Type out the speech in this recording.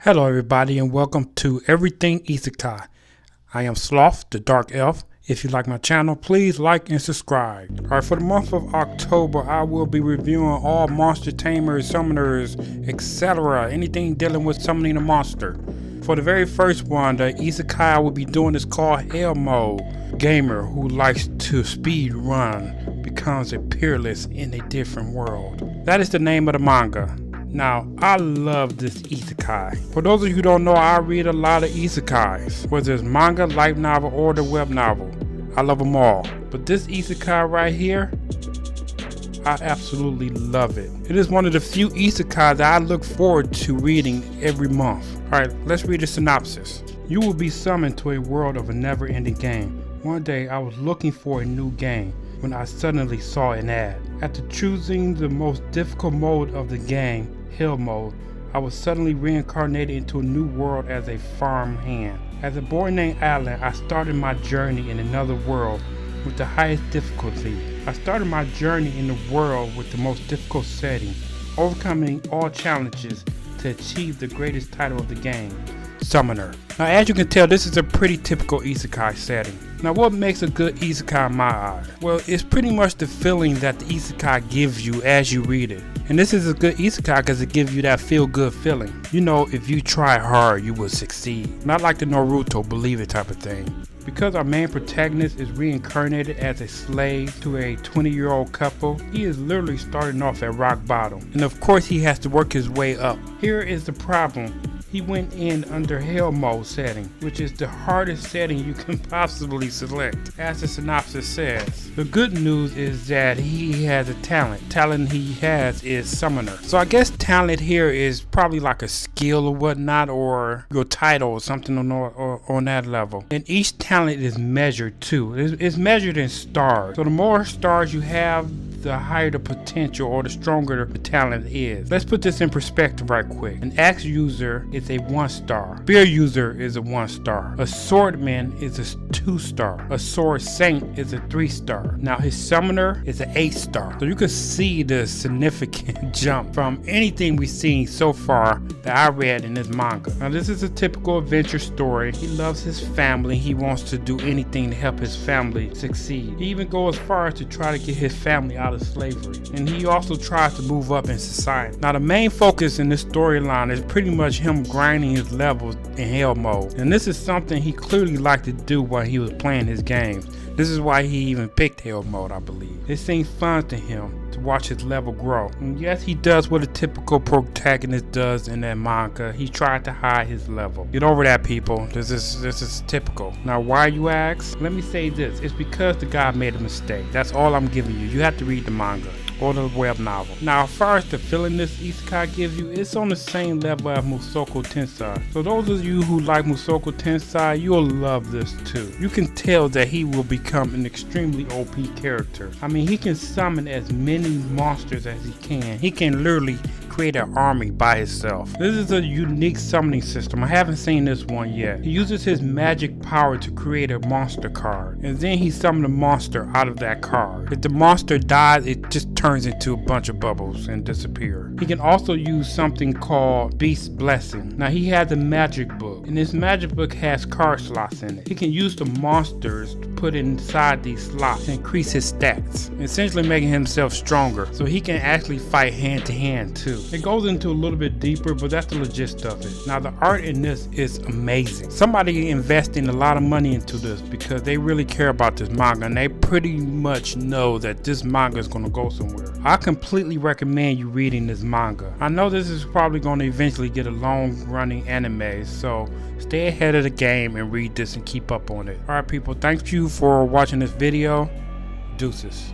Hello everybody and welcome to Everything Isekai. I am Sloth, the Dark Elf. If you like my channel, please like and subscribe. Alright, for the month of October, I will be reviewing all monster tamers, summoners, etc. Anything dealing with summoning a monster. For the very first one, the Isekai I will be doing is called HELLMODE. Gamer who likes to speed run becomes a peerless in a different world. That is the name of the manga. Now, I love this Isekai. For those of you who don't know, I read a lot of Isekais, whether it's manga, light novel, or the web novel. I love them all. But this Isekai right here, I absolutely love it. It is one of the few Isekais that I look forward to reading every month. Alright, let's read the synopsis. You will be summoned to a world of a never-ending game. One day, I was looking for a new game when I suddenly saw an ad. After choosing the most difficult mode of the game, HELLMODE, I was suddenly reincarnated into a new world as a farm hand. As a boy named Alan, I started my journey in another world with the highest difficulty. I started my journey in the world with the most difficult setting, overcoming all challenges to achieve the greatest title of the game, Summoner. Now, as you can tell, this is a pretty typical Isekai setting. Now, what makes a good Isekai in my eyes? Well, it's pretty much the feeling that the Isekai gives you as you read it. And this is a good Isekai because it gives you that feel-good feeling. You know, if you try hard, you will succeed. Not like the Naruto believe it type of thing. Because our main protagonist is reincarnated as a slave to a 20-year-old couple, he is literally starting off at rock bottom. And of course, he has to work his way up. Here is the problem. He went in under HELLMODE setting, which is the hardest setting you can possibly select, as the synopsis says. The good news is that he has a talent. Talent he has is Summoner. So I guess talent here is probably like a skill or whatnot, or your title or something on that level. And each talent is measured too. It's measured in stars. So the more stars you have, the higher the potential or the stronger the talent is. Let's put this in perspective right quick. An axe user is a 1-star. Spear user is a 1-star. A swordman is a 2-star. A sword saint is a 3-star. Now his summoner is an 8-star. So you can see the significant jump from anything we've seen so far that I read in this manga. Now this is a typical adventure story. He loves his family. He wants to do anything to help his family succeed. He even goes as far as to try to get his family out of slavery, and he also tries to move up in society. Now the main focus in this storyline is pretty much him grinding his levels in HELLMODE, and this is something he clearly liked to do while he was playing his games. This is why he even picked HELLMODE, I believe. It seems fun to him to watch his level grow. And yes, he does what a typical protagonist does in that manga. He tried to hide his level. Get over that, people. This is typical. Now, why, you ask? Let me say this. It's because the guy made a mistake. That's all I'm giving you. You have to read the manga or the web novel. Now, as far as the feeling this Isekai gives you, it's on the same level as Mushoku Tensei. So those of you who like Mushoku Tensei, you'll love this too. You can tell that he will become an extremely OP character. I mean, he can summon as many monsters as he can. He can literally create an army by himself. This is a unique summoning system. I haven't seen this one yet. He uses his magic power to create a monster card, and then he summons a monster out of that card. If the monster dies, it just turns into a bunch of bubbles and disappears. He can also use something called Beast Blessing. Now he has a magic book, and this magic book has card slots in it. He can use the monsters to put inside these slots to increase his stats, essentially making himself stronger, so he can actually fight hand to hand too. It goes into a little bit deeper, but that's the gist of it. Now the art in this is amazing. Somebody investing a lot of money into this because they really care about this manga, and they pretty much know that this manga is going to go somewhere. I completely recommend you reading this manga. I know this is probably going to eventually get a long running anime, so stay ahead of the game and read this and keep up on it. Alright people, thank you for watching this video. Deuces.